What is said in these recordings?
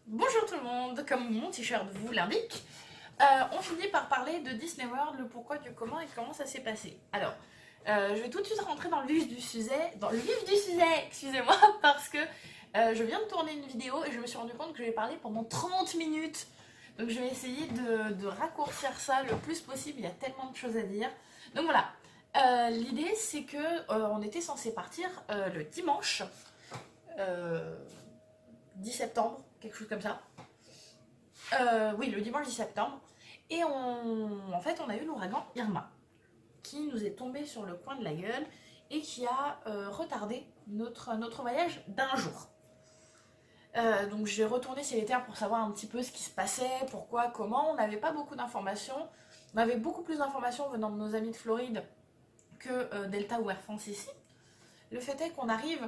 Bonjour tout le monde, comme mon t-shirt vous l'indique, on finit par parler de Disney World, le pourquoi du comment et comment ça s'est passé. Alors, je vais tout de suite rentrer dans le vif du sujet, excusez-moi, parce que je viens de tourner une vidéo et je me suis rendu compte que je vais parler pendant 30 minutes. Donc je vais essayer de raccourcir ça le plus possible, il y a tellement de choses à dire. Donc voilà, l'idée c'est que on était censé partir le dimanche euh, 10 septembre, quelque chose comme ça. Oui, le dimanche 10 septembre. Et en fait, on a eu l'ouragan Irma, qui nous est tombé sur le coin de la gueule et qui a retardé notre voyage d'un jour. Donc j'ai retourné chez les terres pour savoir un petit peu ce qui se passait, pourquoi, comment. On n'avait pas beaucoup d'informations. On avait beaucoup plus d'informations venant de nos amis de Floride que Delta ou Air France ici. Le fait est qu'on arrive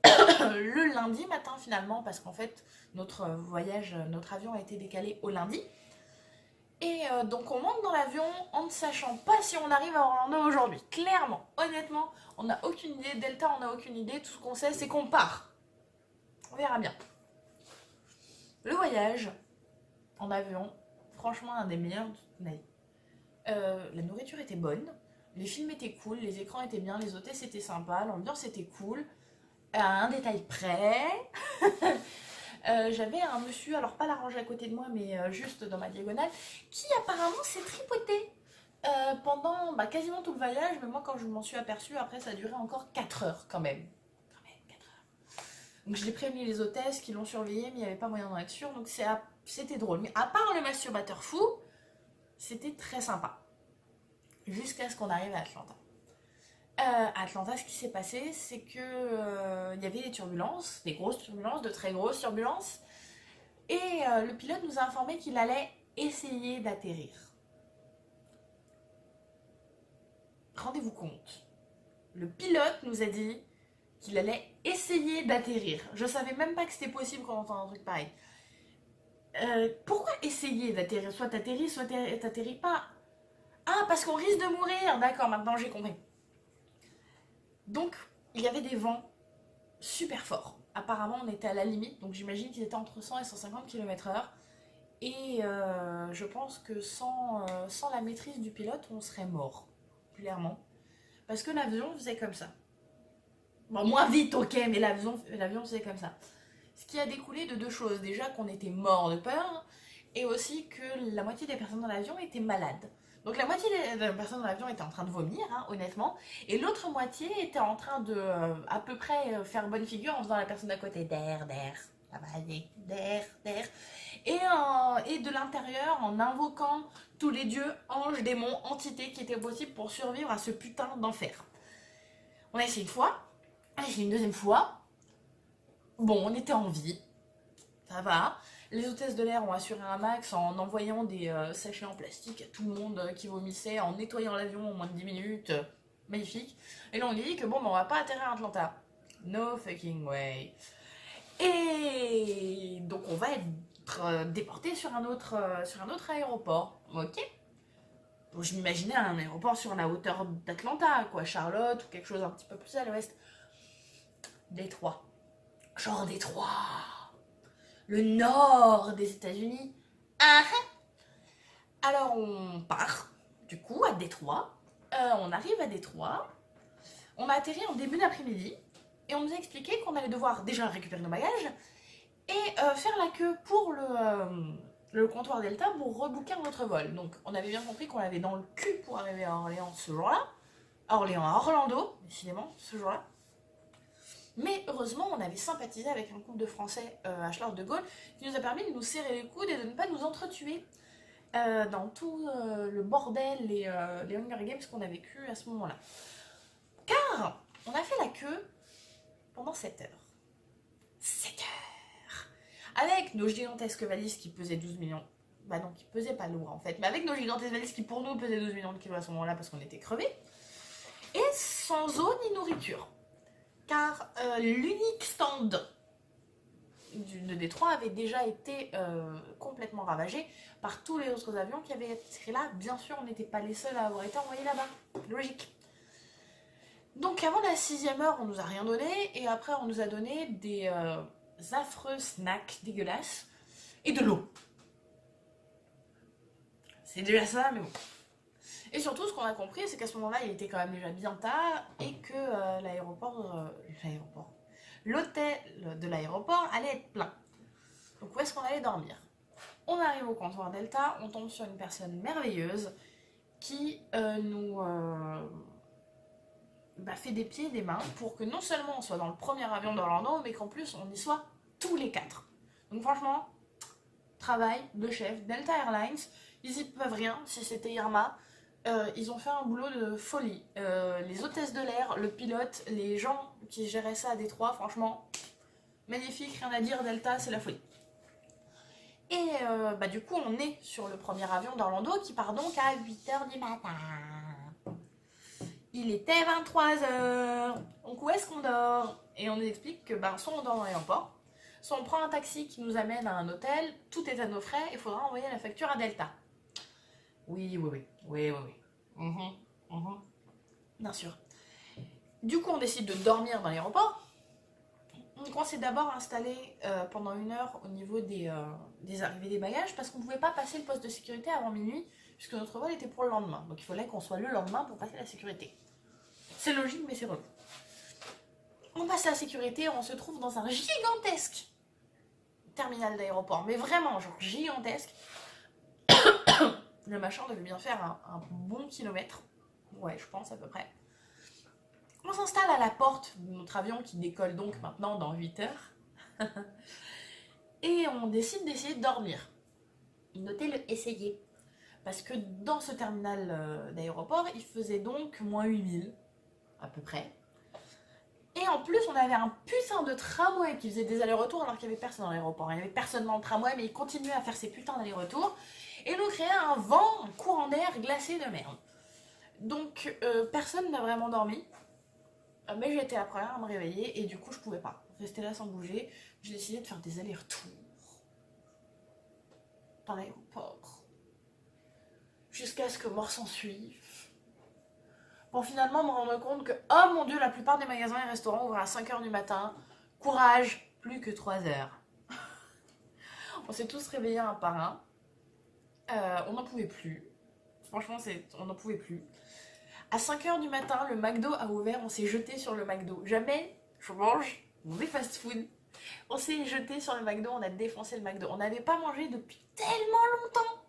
le lundi matin finalement, parce qu'en fait notre voyage, notre avion a été décalé au lundi. Et donc on monte dans l'avion en ne sachant pas si on arrive à Orlando aujourd'hui. Clairement, honnêtement, on n'a aucune idée. Delta, on n'a aucune idée. Tout ce qu'on sait, c'est qu'on part. On verra bien. Le voyage en avion, franchement, un des meilleurs de toute ma vie. La nourriture était bonne, les films étaient cool, les écrans étaient bien, les hôtesses étaient sympas, l'ambiance était cool. Un détail près, j'avais un monsieur, alors pas la rangée à côté de moi, mais juste dans ma diagonale, qui apparemment s'est tripoté pendant quasiment tout le voyage, mais moi quand je m'en suis aperçue, après ça a duré encore 4 heures quand même. Quand même, 4 heures. Donc je l'ai prévenu les hôtesses qui l'ont surveillé, mais il n'y avait pas moyen d'en être sûr, donc c'était drôle. Mais à part le masturbateur fou, c'était très sympa. Jusqu'à ce qu'on arrive à Atlanta. À Atlanta, ce qui s'est passé, c'est que il y avait des turbulences, des grosses turbulences, de très grosses turbulences, et le pilote nous a informé qu'il allait essayer d'atterrir. Rendez-vous compte, le pilote nous a dit qu'il allait essayer d'atterrir. Je savais même pas que c'était possible quand on entend un truc pareil. Pourquoi essayer d'atterrir? Soit t'atterris, soit t'atterris pas. Ah, parce qu'on risque de mourir. D'accord, maintenant j'ai compris. Donc, il y avait des vents super forts. Apparemment, on était à la limite, donc j'imagine qu'ils étaient entre 100 et 150 km/h. Et je pense que sans la maîtrise du pilote, on serait mort, clairement. Parce que l'avion faisait comme ça. Bon, moins vite, ok, mais l'avion faisait comme ça. Ce qui a découlé de deux choses. Déjà qu'on était mort de peur, et aussi que la moitié des personnes dans l'avion étaient malades. Donc la moitié des personnes dans l'avion étaient en train de vomir, hein, honnêtement, et l'autre moitié était en train de à peu près faire bonne figure en faisant la personne d'à côté d'air, ça va aller, d'air. Et de l'intérieur en invoquant tous les dieux, anges, démons, entités qui étaient possibles pour survivre à ce putain d'enfer. On a essayé une fois, on a essayé une deuxième fois. Bon, on était en vie, ça va. Les hôtesses de l'air ont assuré un max en envoyant des sachets en plastique à tout le monde qui vomissait, en nettoyant l'avion en moins de 10 minutes. Magnifique. Et là, on dit que bon, on va pas atterrir à Atlanta. No fucking way. Et donc, on va être déporté sur un autre aéroport. Ok. Donc, je m'imaginais un aéroport sur la hauteur d'Atlanta, quoi. Charlotte ou quelque chose un petit peu plus à l'ouest. Détroit. Genre Détroit. Le nord des États-Unis. Ah. Alors on part, du coup, à Détroit. On arrive à Détroit. On a atterri en début d'après-midi. Et on nous a expliqué qu'on allait devoir déjà récupérer nos bagages et faire la queue pour le comptoir Delta pour rebooker notre vol. Donc on avait bien compris qu'on avait dans le cul pour arriver à Orléans ce jour-là. À Orlando, décidément, ce jour-là. Mais heureusement, on avait sympathisé avec un couple de Français à Charles de Gaulle qui nous a permis de nous serrer les coudes et de ne pas nous entretuer dans tout le bordel, les Hunger Games qu'on a vécu à ce moment-là. Car on a fait la queue pendant 7 heures. 7 heures. Avec nos gigantesques valises qui pesaient 12 millions. Bah non, qui pesaient pas lourd en fait. Mais avec nos gigantesques valises qui pour nous pesaient 12 millions de kilos à ce moment-là parce qu'on était crevés. Et sans eau ni nourriture. Car l'unique stand de Détroit avait déjà été complètement ravagé par tous les autres avions qui avaient été là. Bien sûr, on n'était pas les seuls à avoir été envoyés là-bas. Logique. Donc avant la 6e heure, on nous a rien donné. Et après, on nous a donné des affreux snacks dégueulasses. et de l'eau. C'est déjà ça, mais bon. Et surtout, ce qu'on a compris, c'est qu'à ce moment-là, il était quand même déjà bien tard et que l'hôtel de l'aéroport allait être plein. Donc où est-ce qu'on allait dormir? On arrive au comptoir Delta, on tombe sur une personne merveilleuse qui fait des pieds et des mains pour que non seulement on soit dans le premier avion d'Orlando, mais qu'en plus on y soit tous les 4. Donc franchement, travail de chef, Delta Airlines, ils y peuvent rien, si c'était Irma, ils ont fait un boulot de folie. Les hôtesses de l'air, le pilote, les gens qui géraient ça à Détroit, franchement, magnifique, rien à dire, Delta, c'est la folie. Et du coup, on est sur le premier avion d'Orlando qui part donc à 8h du matin. Il était 23h. Donc où est-ce qu'on dort? Et on nous explique que soit on dort dans l'aéroport, soit on prend un taxi qui nous amène à un hôtel, tout est à nos frais, il faudra envoyer la facture à Delta. Oui. Bien sûr. Du coup, on décide de dormir dans l'aéroport. Donc on s'est d'abord installé pendant 1 heure au niveau des arrivées des bagages parce qu'on ne pouvait pas passer le poste de sécurité avant minuit puisque notre vol était pour le lendemain. Donc il fallait qu'on soit le lendemain pour passer la sécurité. C'est logique mais c'est relou. On passe la sécurité, on se trouve dans un gigantesque terminal d'aéroport. Mais vraiment, genre gigantesque. Le machin devait bien faire un bon kilomètre. Ouais, je pense à peu près. On s'installe à la porte de notre avion qui décolle donc maintenant dans 8 heures. Et on décide d'essayer de dormir. Notez le essayer. Parce que dans ce terminal d'aéroport, il faisait donc moins 8000, à peu près. Et en plus, on avait un putain de tramway qui faisait des allers-retours alors qu'il n'y avait personne dans l'aéroport. Il n'y avait personne dans le tramway, mais il continuait à faire ses putains d'allers-retours. Et nous créait un vent, un courant d'air glacé de merde. Donc, personne n'a vraiment dormi. Mais j'étais la première à me réveiller et du coup je pouvais pas rester là sans bouger. J'ai décidé de faire des allers-retours dans l'aéroport jusqu'à ce que mort s'en suive pour finalement me rendre compte que oh mon dieu, la plupart des magasins et restaurants ouvrent à 5h du matin. Courage, plus que 3h. On s'est tous réveillés un par un. On n'en pouvait plus. Franchement, on n'en pouvait plus. À 5h du matin, le McDo a ouvert, on s'est jeté sur le McDo. Jamais je mange des fast-food. On s'est jeté sur le McDo, on a défoncé le McDo. On n'avait pas mangé depuis tellement longtemps.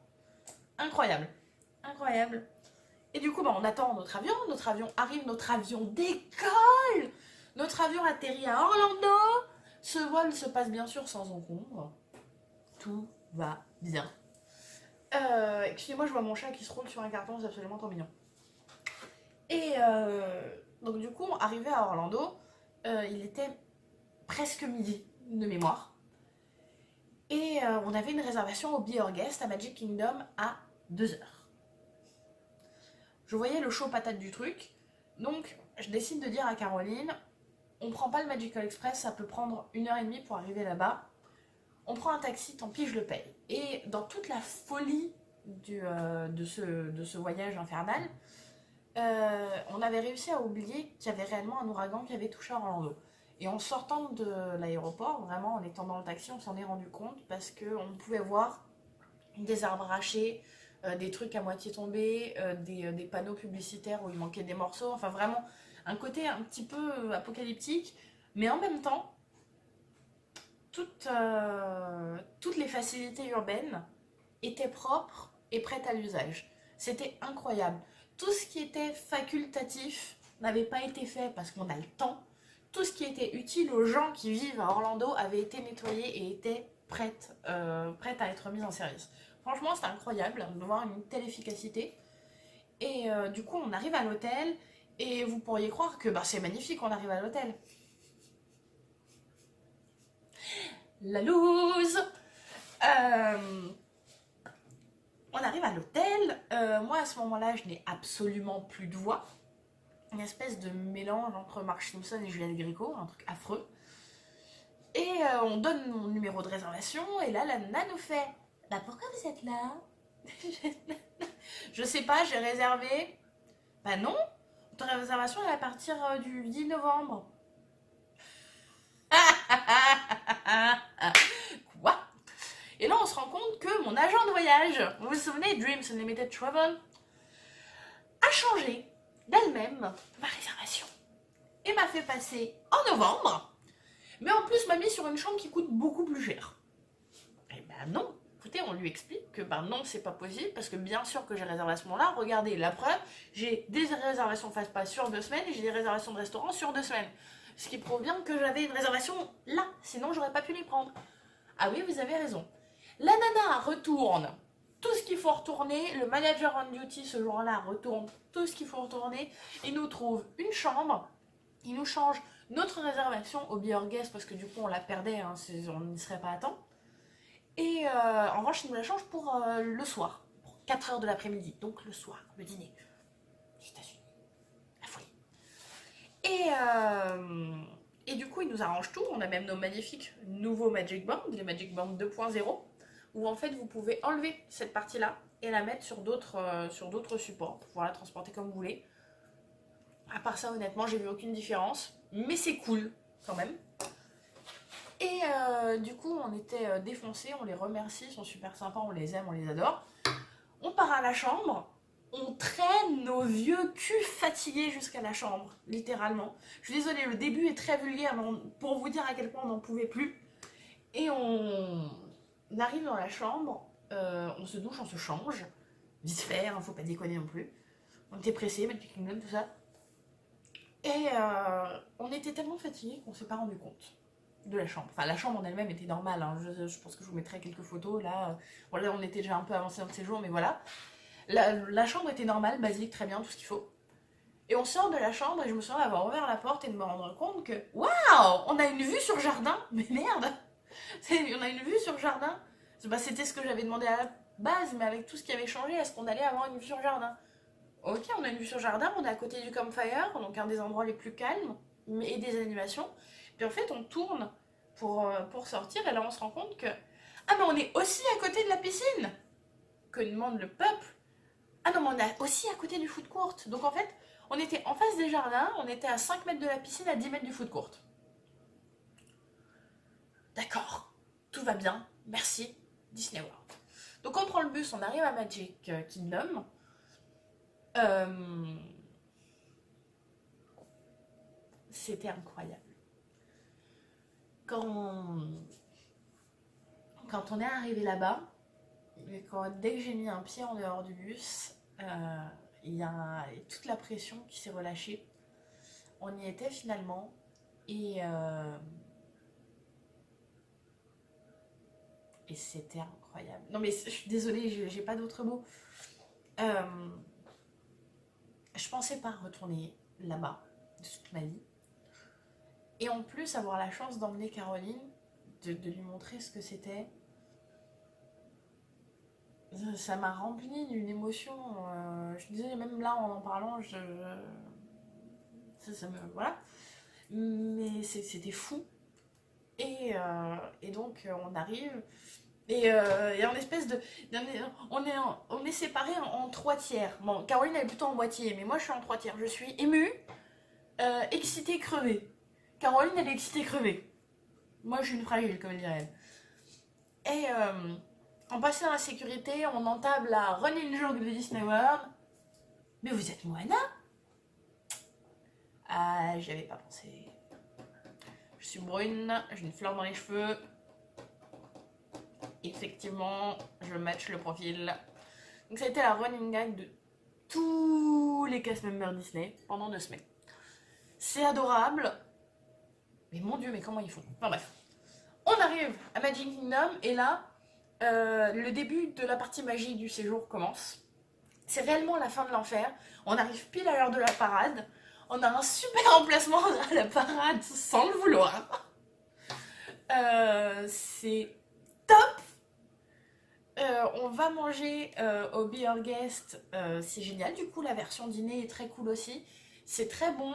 Incroyable. Incroyable. Et du coup, on attend notre avion arrive, notre avion décolle. Notre avion atterrit à Orlando. Ce vol se passe bien sûr sans encombre. Tout va bien. Excusez-moi, je vois mon chat qui se roule sur un carton, c'est absolument trop mignon. Et donc du coup, arrivé à Orlando, il était presque midi de mémoire. Et on avait une réservation au Be Our Guest à Magic Kingdom à 2h. Je voyais le chaud patate du truc. Donc je décide de dire à Caroline, on prend pas le Magical Express, ça peut prendre 1h30 pour arriver là-bas. On prend un taxi, tant pis, je le paye. Et dans toute la folie de ce voyage infernal, on avait réussi à oublier qu'il y avait réellement un ouragan qui avait touché Orlando. Et en sortant de l'aéroport, vraiment en étant dans le taxi, on s'en est rendu compte parce qu'on pouvait voir des arbres arrachés, des trucs à moitié tombés, des panneaux publicitaires où il manquait des morceaux. Enfin vraiment un côté un petit peu apocalyptique, mais en même temps, toutes les facilités urbaines étaient propres et prêtes à l'usage. C'était incroyable. Tout ce qui était facultatif n'avait pas été fait parce qu'on a le temps. Tout ce qui était utile aux gens qui vivent à Orlando avait été nettoyé et était prête à être mise en service. Franchement, c'était incroyable de voir une telle efficacité. Et du coup, on arrive à l'hôtel et vous pourriez croire que c'est magnifique, on arrive à l'hôtel. La loose. On arrive à l'hôtel. Moi, à ce moment-là, je n'ai absolument plus de voix. Une espèce de mélange entre Marge Simpson et Juliette Gréco, un truc affreux. Et on donne mon numéro de réservation, et là, la nana nous fait « pourquoi vous êtes là ?» Je sais pas, j'ai réservé. Non, ton réservation elle est à partir du 10 novembre. Quoi? Et là, on se rend compte que mon agent de voyage, vous vous souvenez, Dreams Unlimited Travel, a changé d'elle-même ma réservation. Et m'a fait passer en novembre, mais en plus m'a mis sur une chambre qui coûte beaucoup plus cher. Et ben non, écoutez, on lui explique que ben non, c'est pas possible, parce que bien sûr que j'ai réservé à ce moment-là, regardez, la preuve, j'ai des réservations fast-pass sur 2 semaines, et j'ai des réservations de restaurant sur 2 semaines. Ce qui prouve bien que j'avais une réservation là, sinon j'aurais pas pu les prendre. Ah oui, vous avez raison. La nana retourne tout ce qu'il faut retourner, le manager on duty ce jour-là retourne tout ce qu'il faut retourner, il nous trouve une chambre, il nous change notre réservation au Be Our Guest parce que du coup on la perdait, hein, on n'y serait pas à temps. Et en revanche, il nous la change pour le soir, pour 4 heures de l'après-midi, donc le soir, le dîner. Les États-Unis, la folie. Et du coup, il nous arrange tout. On a même nos magnifiques nouveaux Magic Bands, les Magic Bands 2.0, où en fait vous pouvez enlever cette partie-là et la mettre sur d'autres supports pour pouvoir la transporter comme vous voulez. À part ça, honnêtement, j'ai vu aucune différence, mais c'est cool quand même. Et du coup, on était défoncés, on les remercie, ils sont super sympas, on les aime, on les adore. On part à la chambre, on traîne nos vieux culs fatigués jusqu'à la chambre, littéralement. Je suis désolée, le début est très vulgaire, mais pour vous dire à quel point on n'en pouvait plus. Et on arrive dans la chambre, on se douche, on se change, vite fait, hein, faut pas déconner non plus. On était pressés, Magic Kingdom, tout ça. Et on était tellement fatigués qu'on s'est pas rendu compte de la chambre. Enfin, la chambre en elle-même était normale, hein. Je pense que je vous mettrai quelques photos, là. Voilà, on était déjà un peu avancé dans le séjour, mais voilà. La chambre était normale, basique, très bien, tout ce qu'il faut. Et on sort de la chambre et je me souviens d'avoir ouvert la porte et de me rendre compte que waouh, on a une vue sur le jardin. Mais merde, on a une vue sur le jardin. Bah, c'était ce que j'avais demandé à la base, mais avec tout ce qui avait changé, est-ce qu'on allait avoir une vue sur le jardin? Ok, on a une vue sur le jardin, on est à côté du campfire, donc un des endroits les plus calmes, et des animations. Puis en fait, on tourne pour sortir, et là on se rend compte que ah, mais on est aussi à côté de la piscine. Que demande le peuple? Ah non, mais on est aussi à côté du foot court. Donc en fait, on était en face des jardins, on était à 5 mètres de la piscine, à 10 mètres du foot court. D'accord, tout va bien, merci, Disney World. Donc on prend le bus, on arrive à Magic Kingdom. C'était incroyable. Quand on est arrivé là-bas, dès que j'ai mis un pied en dehors du bus, il y a toute la pression qui s'est relâchée. On y était finalement et c'était incroyable. Non mais je suis désolée, j'ai pas d'autres mots. Je pensais pas retourner là-bas de toute ma vie. Et en plus, avoir la chance d'emmener Caroline, de lui montrer ce que c'était, ça m'a rempli d'une émotion. Je disais, même là, en parlant, ça me... Voilà. Mais c'était fou. Et donc, on arrive... Et en espèce de... On est séparés en 3 tiers. Bon, Caroline, elle est plutôt en moitié, mais moi, je suis en 3 tiers. Je suis émue, excitée, crevée. Caroline, elle est excitée, crevée. Moi, je suis une fragile, comme elle dirait elle. Et en passant dans la sécurité, on entame la running joke de Disney World. Mais vous êtes Moana? Ah, j'y avais pas pensé. Je suis brune, j'ai une fleur dans les cheveux. Effectivement, je match le profil. Donc ça a été la running gag de tous les cast members Disney pendant 2 semaines. C'est adorable. Mais mon dieu, mais comment ils font? Enfin bref. On arrive à Magic Kingdom et là, le début de la partie magique du séjour commence. C'est réellement la fin de l'enfer. On arrive pile à l'heure de la parade. On a un super emplacement à la parade sans le vouloir. C'est top. On va manger au Be Our Guest. C'est génial. Du coup, la version dîner est très cool aussi. C'est très bon.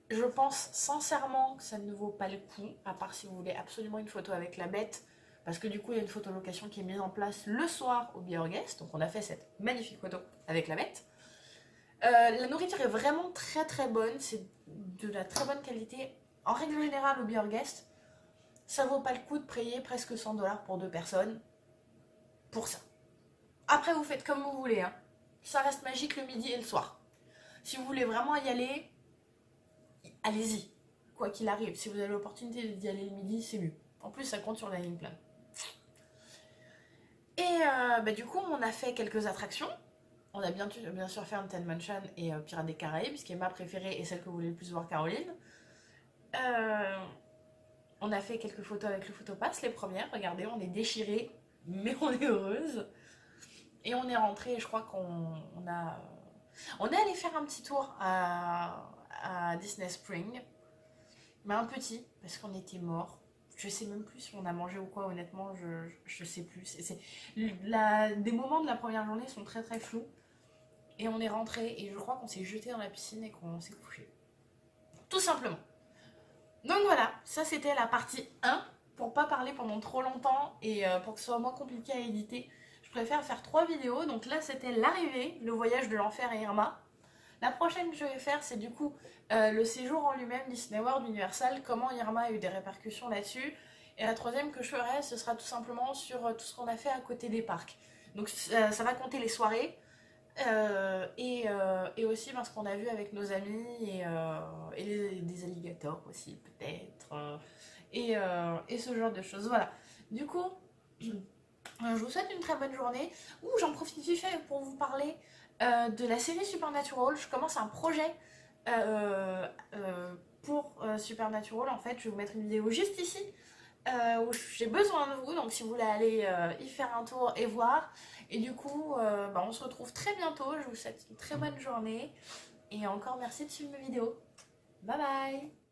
Je pense sincèrement que ça ne vaut pas le coup, à part si vous voulez absolument une photo avec la bête, parce que du coup il y a une photolocation qui est mise en place le soir au Be Our Guest, donc on a fait cette magnifique photo avec la bête. La nourriture est vraiment très très bonne, c'est de la très bonne qualité. En règle générale au Be Our Guest, ça vaut pas le coup de payer presque 100$ pour 2 personnes. pour ça. Après, vous faites comme vous voulez, hein. Ça reste magique le midi et le soir. Si vous voulez vraiment y aller, allez-y. Quoi qu'il arrive, si vous avez l'opportunité d'y aller le midi, c'est mieux. En plus, ça compte sur la ligne pleine. Et du coup, on a fait quelques attractions. On a bien sûr fait Haunted Mansion et Pirates des Caraïbes, ce qui est ma préférée et celle que vous voulez le plus voir, Caroline. On a fait quelques photos avec le photopass, les premières. Regardez, on est déchirés, mais on est heureuse. Et on est rentré, je crois qu'on a... On est allé faire un petit tour à Disney Spring. Mais un petit, parce qu'on était morts. Je sais même plus si on a mangé ou quoi, honnêtement, je sais plus. Des moments de la première journée sont très très flous. Et on est rentré et je crois qu'on s'est jeté dans la piscine et qu'on s'est couché. Tout simplement. Donc voilà, ça c'était la partie 1. Pour pas parler pendant trop longtemps et pour que ce soit moins compliqué à éditer, je préfère faire 3 vidéos. Donc là c'était l'arrivée, le voyage de l'enfer et Irma. La prochaine que je vais faire, c'est du coup le séjour en lui-même, Disney World Universal, comment Irma a eu des répercussions là-dessus. Et la troisième que je ferai, ce sera tout simplement sur tout ce qu'on a fait à côté des parcs. Donc ça va compter les soirées et aussi ce qu'on a vu avec nos amis et des alligators aussi peut-être. Et ce genre de choses. Voilà. Du coup, je vous souhaite une très bonne journée. J'en profite vite fait pour vous parler de la série Supernatural. Je commence un projet pour Supernatural. En fait, je vais vous mettre une vidéo juste ici où j'ai besoin de vous. Donc, si vous voulez aller y faire un tour et voir. Et du coup, on se retrouve très bientôt. Je vous souhaite une très bonne journée. Et encore merci de suivre mes vidéos. Bye bye!